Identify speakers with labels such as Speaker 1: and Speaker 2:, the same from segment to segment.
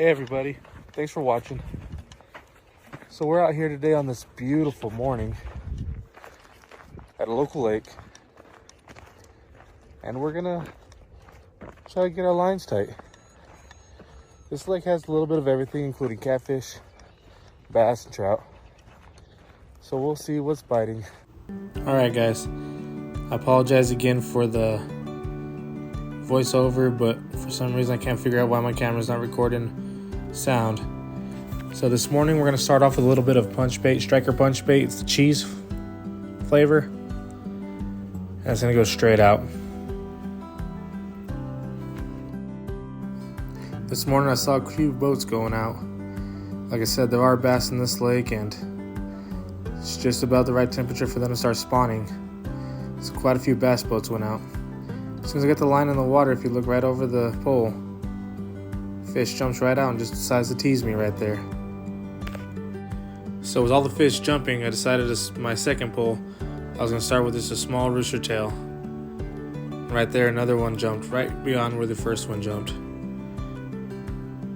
Speaker 1: Hey everybody, thanks for watching. So we're out here today on this beautiful morning at a local lake, and we're gonna try to get our lines tight. This lake has a little bit of everything, including catfish, bass, and trout. So we'll see what's biting. All right, guys. I apologize again for the voiceover, but for some reason I can't figure out why my camera's not recording sound. So this morning we're going to start off with a little bit of punch bait, striker punch bait. It's the cheese flavor, and it's going to go straight out. This morning I saw a few boats going out. Like I said, there are bass in this lake, and it's just about the right temperature for them to start spawning. So quite a few bass boats went out. As soon as I get the line in the water, if you look right over the pole, fish jumps right out and just decides to tease me right there. So with all the fish jumping, I decided my second pull, I was going to start with just a small rooster tail. Right there, another one jumped right beyond where the first one jumped.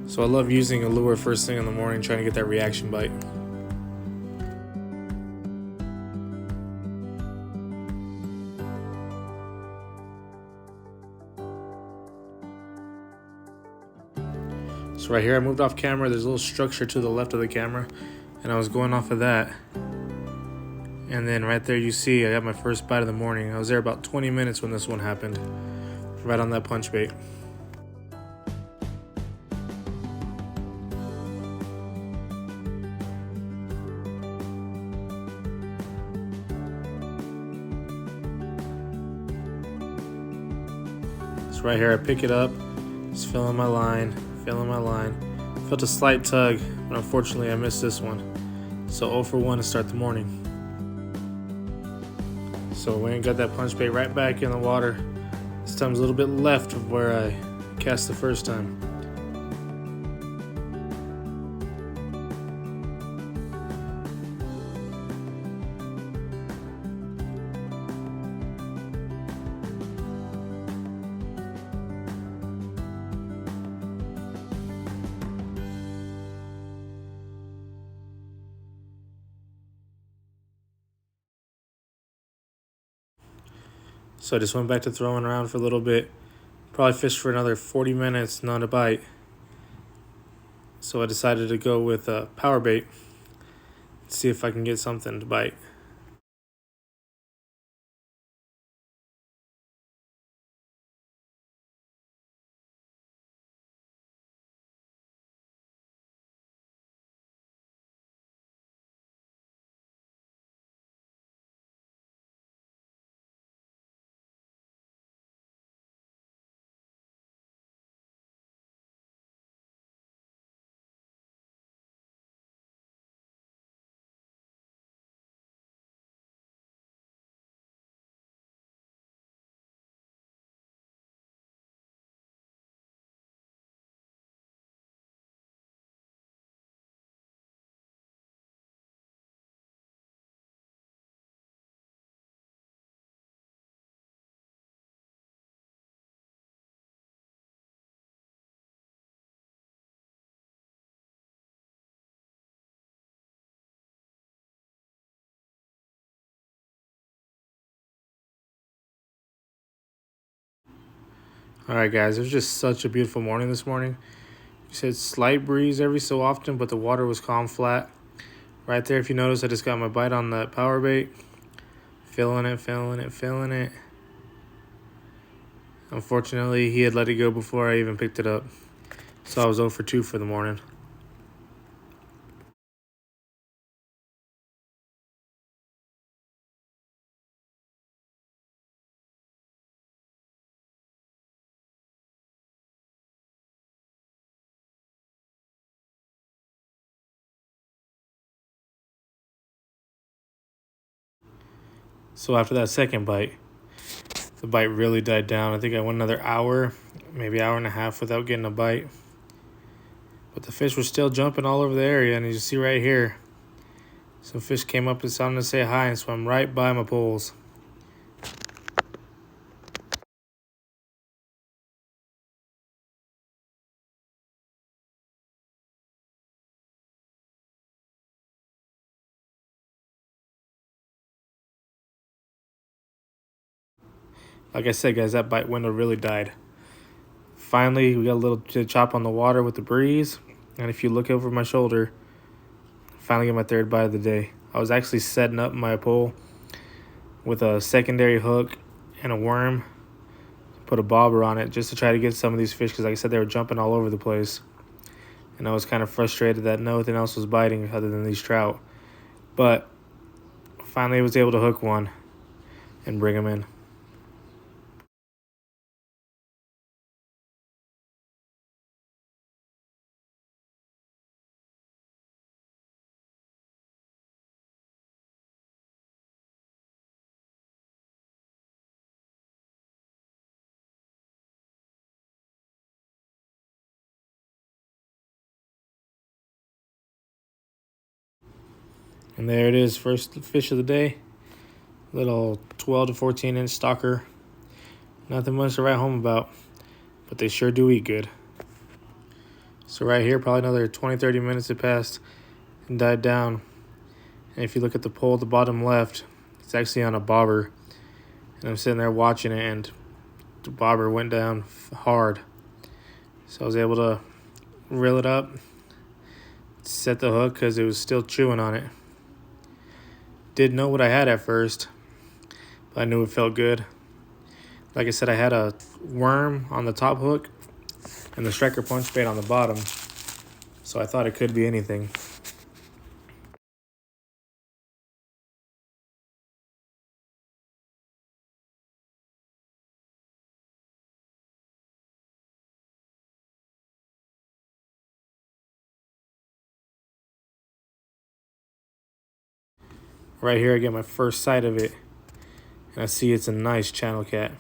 Speaker 1: So I love using a lure first thing in the morning, trying to get that reaction bite. So right here I moved off camera. There's a little structure to the left of the camera, and I was going off of that. And then right there you see I got my first bite of the morning. I was there about 20 minutes when this one happened, right on that punch bait. So right here I pick it up, just filling my line. Felt a slight tug, but unfortunately I missed this one. So 0 for 1 to start the morning. So we got that punch bait right back in the water. This time's a little bit left of where I cast the first time. So I just went back to throwing around for a little bit. Probably fished for another 40 minutes, not a bite. So I decided to go with a power bait, see if I can get something to bite. Alright guys, it was just such a beautiful morning this morning. You said slight breeze every so often, but the water was calm flat. Right there, if you notice, I just got my bite on that power bait. Filling it. Unfortunately, he had let it go before I even picked it up. So I was 0 for 2 for the morning. So after that second bite, the bite really died down. I think I went another hour, maybe hour and a half without getting a bite. But the fish were still jumping all over the area, and as you see right here, some fish came up and started to say hi and swam right by my poles. Like I said, guys, that bite window really died. Finally, we got a little chop on the water with the breeze. And if you look over my shoulder, finally get my third bite of the day. I was actually setting up my pole with a secondary hook and a worm. Put a bobber on it just to try to get some of these fish because, like I said, they were jumping all over the place. And I was kind of frustrated that nothing else was biting other than these trout. But finally I was able to hook one and bring him in. And there it is, first fish of the day. Little 12 to 14 inch stalker. Nothing much to write home about, but they sure do eat good. So right here, probably another 20-30 minutes had passed and died down. And if you look at the pole at the bottom left, it's actually on a bobber. And I'm sitting there watching it, and the bobber went down hard. So I was able to reel it up, set the hook because it was still chewing on it. Didn't know what I had at first, but I knew it felt good. Like I said, I had a worm on the top hook and the striker punch bait on the bottom, so I thought it could be anything. Right here I get my first sight of it, and I see it's a nice channel cat.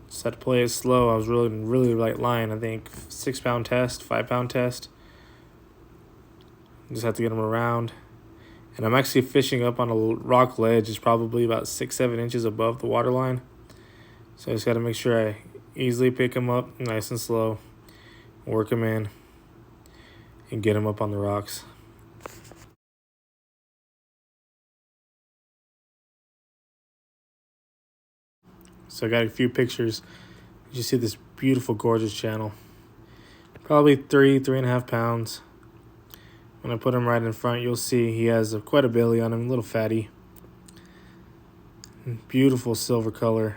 Speaker 1: Just had to play it slow. I was really light line. I think 6 pound test, 5 pound test. Just have to get them around. And I'm actually fishing up on a rock ledge. It's probably about 6-7 inches above the water line. So I just got to make sure I easily pick them up nice and slow, work them in, and get them up on the rocks. So I got a few pictures. You see this beautiful, gorgeous channel. Probably 3.5 pounds. When I put him right in front, you'll see he has quite a belly on him, a little fatty. Beautiful silver color.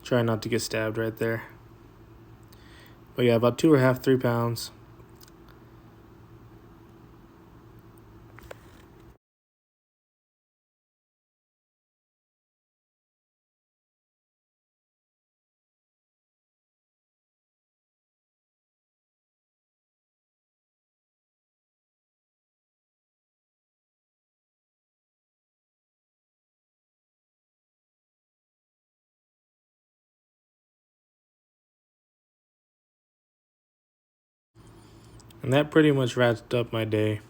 Speaker 1: Try not to get stabbed right there. But yeah, about 2.5, 3 pounds. And that pretty much wrapped up my day.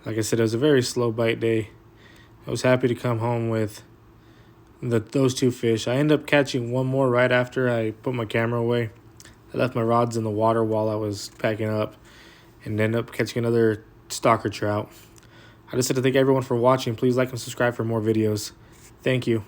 Speaker 1: Like I said, it was a very slow bite day. I was happy to come home with those 2 fish. I ended up catching one more right after I put my camera away. I left my rods in the water while I was packing up and ended up catching another stalker trout. I just had to thank everyone for watching. Please like and subscribe for more videos. Thank you.